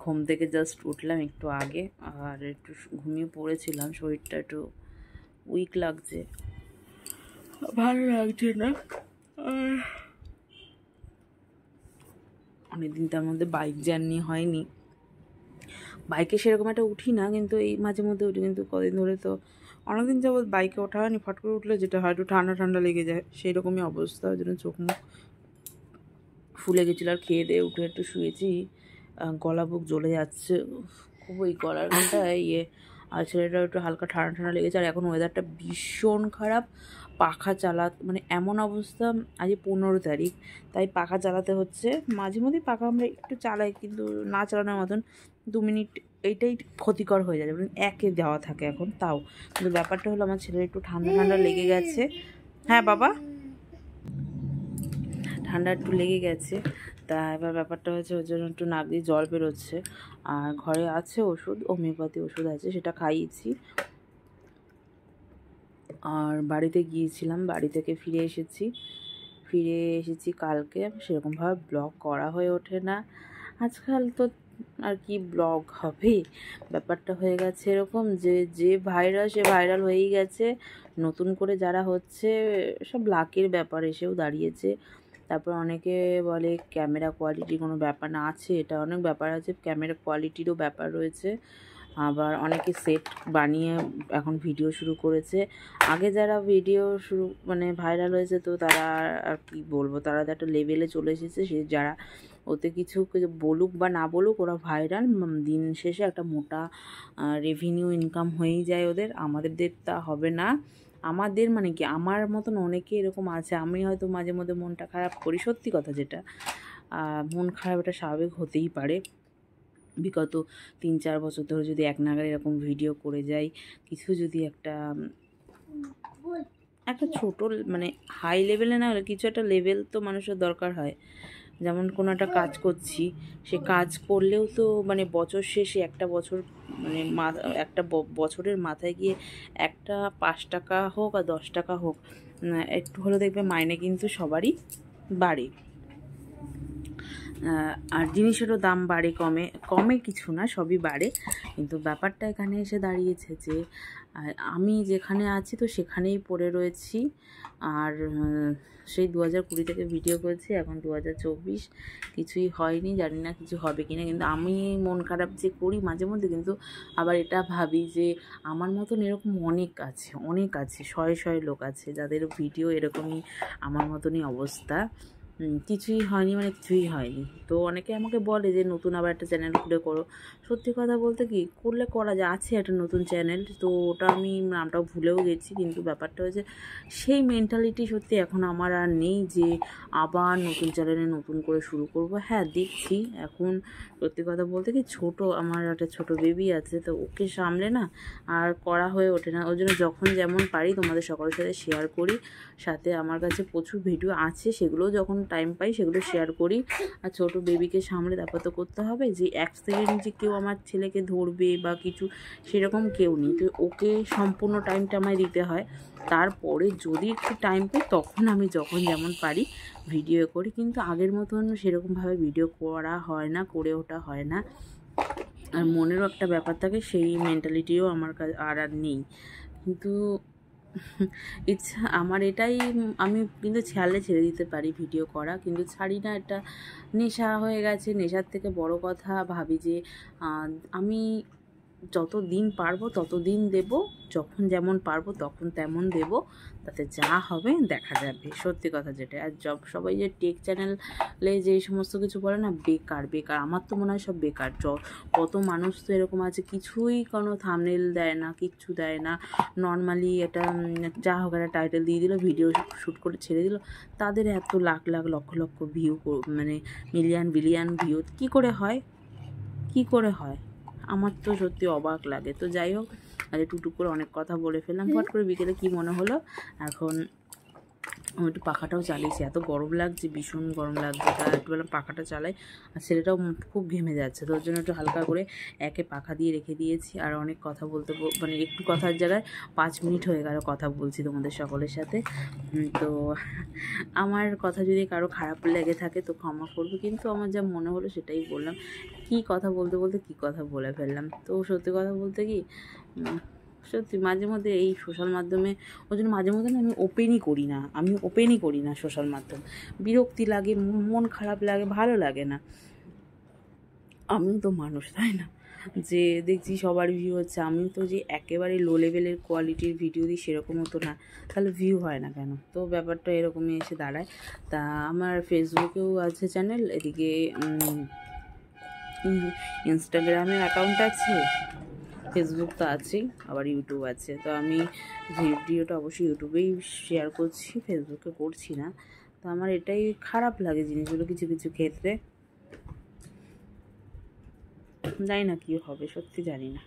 ঘুম থেকে জাস্ট উঠলাম একটু আগে, আর একটু ঘুমিয়ে পড়েছিলাম। শরীরটা একটু উইক লাগছে, ভালো লাগছে না। অনেকদিন তার মধ্যে বাইক জার্নি হয়নি, বাইকে সেরকম একটা উঠি না, কিন্তু এই মাঝে মধ্যে উঠি। কিন্তু কদিন ধরে তো অনেকদিন যাবৎ বাইকে ওঠা হয়নি। ফট করে উঠলে যেটা হয় একটু ঠান্ডা ঠান্ডা লেগে যায়, সেই রকমই অবস্থা। ওই জন্য চোখ মুখ ফুলে গেছিলো। আর খেয়ে দিয়ে উঠে একটু শুয়েছি, গলা বুক জ্বলে যাচ্ছে খুব, ওই গলার ঘন্টা আর ছেলেটাও একটু হালকা ঠান্ডা ঠান্ডা লেগেছে। আর এখন ওয়েদারটা ভীষণ খারাপ, পাখা মানে এমন অবস্থা। আজ 15 তারিখ, তাই পাখা চালাতে হচ্ছে। মাঝে মধ্যেই পাখা আমরা একটু চালাই, কিন্তু না চালানোর মতন। 2 মিনিট এইটাই ক্ষতিকর হয়ে যায়, মানে একে দেওয়া থাকে এখন তাও। কিন্তু ব্যাপারটা হলো আমার ছেলের একটু ঠান্ডা ঠান্ডা লেগে গেছে। হ্যাঁ বাবা, ঠান্ডা একটু লেগে গেছে। তা এবার ব্যাপারটা হচ্ছে ওর জন্য একটু নাক দিয়ে জল বেরোচ্ছে। আর ঘরে আছে ওষুধ, হোমিওপ্যাথি ওষুধ আছে, সেটা খাইয়েছি। আর বাড়িতে গিয়েছিলাম, বাড়ি থেকে ফিরে এসেছি কালকে। সেরকমভাবে ব্লগ করা হয়ে ওঠে না আজকাল। তো আর কি ব্লগ হবে, ব্যাপারটা হয়ে গেছে এরকম যে ভাইরাল সে ভাইরাল হয়েই গেছে। নতুন করে যারা হচ্ছে সব লাকের ব্যাপার এসেও দাঁড়িয়েছে। তারপর অনেকে বলে ক্যামেরা কোয়ালিটি কোনো ব্যাপার না, আছে, এটা অনেক ব্যাপার আছে, ক্যামেরা কোয়ালিটিরও ব্যাপার রয়েছে। আবার অনেকে সেট বানিয়ে এখন ভিডিও শুরু করেছে। আগে যারা ভিডিও মানে ভাইরাল হয়েছে, তো তারা আর কি বলবো, তারা একটা লেভেলে চলে এসেছে। সে যারা ওতে কিছু বলুক বা না বলুক, ওরা ভাইরাল, দিন শেষে একটা মোটা রেভিনিউ ইনকাম হয়েই যায় ওদের। আমাদের তা হবে না। আমাদের মানে কি, আমার মতন অনেকে এরকম আছে। আমি হয়তো মাঝে মধ্যে মনটা খারাপ করি, সত্যি কথা যেটা, মন খারাপ এটা স্বাভাবিক হতেই পারে। বিগত 3-4 বছর ধরে যদি এক নাগাড়ে এরকম ভিডিও করে যাই, কিছু যদি একটা ছোট মানে হাই লেভেলে না হলে কিছু একটা লেভেল তো মানুষের দরকার হয়। যেমন কোনো একটা কাজ করছি, সে কাজ করলেও তো মানে বছর শেষে একটা বছর মানে একটা বছরের মাথায় গিয়ে একটা 5 টাকা হোক আর 10 টাকা হোক, একটু হলে দেখবে মাইনে কিন্তু সবারই বাড়ে। আর জিনিসেরও দাম বাড়ে, কমে কিছু না, সবই বাড়ে। কিন্তু ব্যাপারটা এখানে এসে দাঁড়িয়েছে যে আমি যেখানে আছি তো সেখানেই পড়ে রয়েছি। আর সেই 2020 থেকে ভিডিও করছি, এখন 2024, কিছুই হয়নি। জানি না কিছু হবে কি না, কিন্তু আমি মন খারাপ যে করি মাঝে মধ্যে, কিন্তু আবার এটা ভাবি যে আমার মতন এরকম অনেক আছে, শয়ে লোক আছে যাদের ভিডিও এরকমই আমার মতনই অবস্থা। কিছুই হয়নি, মানে কিছুই হয়নি। তো অনেকে আমাকে বলে যে নতুন আবার একটা চ্যানেল খুলে করো। সত্যি কথা বলতে কি, করলে করা যায়, আছে একটা নতুন চ্যানেল, তো ওটা আমি নামটাও ভুলেও গেছি। কিন্তু ব্যাপারটা হচ্ছে সেই মেন্টালিটি সত্যি এখন আমার আর নেই যে আবার নতুন চ্যানেলে নতুন করে শুরু করব। হ্যাঁ দেখছি এখন, সত্যি কথা বলতে কি, আমার একটা ছোট বেবি আছে, তো ওকে সামলে না আর করা হয়ে ওঠে না। ওই জন্য যখন যেমন পারি তোমাদের সকলের সাথে শেয়ার করি। সাথে আমার কাছে প্রচুর ভিডিও আছে, সেগুলো যখন টাইম পাই সেগুলো শেয়ার করি। আর ছোট বেবিকে সামলে তারপর তো করতে হবে। যে এক সেকেন্ড যে কেউ আমার ছেলেকে ধরবে বা কিছু, সেরকম কেউ নেই। তো ওকে সম্পূর্ণ টাইমটা আমায় দিতে হয়। তারপরে যদি একটু টাইম পাই তখন আমি যখন যেমন পারি ভিডিও করি। কিন্তু আগের মতন সেরকমভাবে ভিডিও করা হয় না, করে ওঠা হয় না। আর মনেরও একটা ব্যাপার থাকে, সেই মেন্টালিটিও আমার কাছে আর নেই। কিন্তু ইচ্ছা আমার এটাই, আমি কিন্তু ছেড়ে দিতে পারি ভিডিও করা, কিন্তু ছাড়ি না। এটা নেশা হয়ে গেছে। নেশার থেকে বড় কথা ভাবি যে আমি যত দিন পারবো তত দিন দেব, যখন যেমন পারবো তখন তেমন দেব, তাতে যা হবে দেখা যাবে। সত্যি কথা যেটা। আর সবাই যে টেক চ্যানেলে যে সমস্ত কিছু বলে না, বেকার, আমার তো মনে হয় সব বেকার। কত মানুষ তো এরকম আছে, কিছুই কোনো থাম্বনেল দেয় না, কিচ্ছু দেয় না, নর্মালি এটা যা হোক একটা টাইটেল দিয়ে দিল, ভিডিও শ্যুট করে ছেড়ে দিল, তাদের এত লাখ লক্ষ ভিউ, মানে বিলিয়ন ভিউ কি করে হয় আমার তো সত্যি অবাক লাগে। তো যাই হোক, আজ টুকটুক করে অনেক কথা বলে ফেললাম। ফট করে বিকেলে কি মনে হলো, এখন আমি একটু পাখাটাও চালিয়েছি, এত গরম লাগছে, ভীষণ গরম লাগছে, তা একটু বেলা পাখাটা চালাই। আর ছেলেটাও খুব ঘেমে যাচ্ছে, তো ওর জন্য একটু হালকা করে একে পাখা দিয়ে রেখে দিয়েছি। আর অনেক কথা বলতে মানে একটু কথার জায়গায় 5 মিনিট হয়ে গেল কথা বলছি তোমাদের সকলের সাথে। তো আমার কথা যদি কারো খারাপ লেগে থাকে তো ক্ষমা করবে, কিন্তু আমার যা মনে হলো সেটাই বললাম। কি কথা বলতে বলতে কী কথা বলে ফেললাম। তো সত্যি কথা বলতে কি, সত্যি মাঝে মধ্যে এই সোশ্যাল মাধ্যমে ওই জন্য মাঝে মধ্যে না আমি ওপেনই করি না সোশ্যাল মাধ্যম। বিরক্তি লাগে, মন খারাপ লাগে, ভালো লাগে না। আমিও তো মানুষ, তাই না? যে দেখছি সবার ভিউ হচ্ছে, আমিও তো যে একেবারে লো লেভেলের কোয়ালিটির ভিডিও দিই সেরকমও তো না, তাহলে ভিউ হয় না কেন? তো ব্যাপারটা এরকমই এসে দাঁড়ায়। তা আমার ফেসবুকেও আছে চ্যানেল, এদিকে ইনস্টাগ্রামের অ্যাকাউন্ট আছে, ফেসবুক তো আছেই, আবার ইউটিউব আছে। তো আমি ভিডিওটা অবশ্যই ইউটিউবেই শেয়ার করছি, ফেসবুকে করছি না। তো আমার এটাই খারাপ লাগে জিনিসগুলো কিছু কিছু ক্ষেত্রে। জানি না কী হবে, সত্যি জানি না।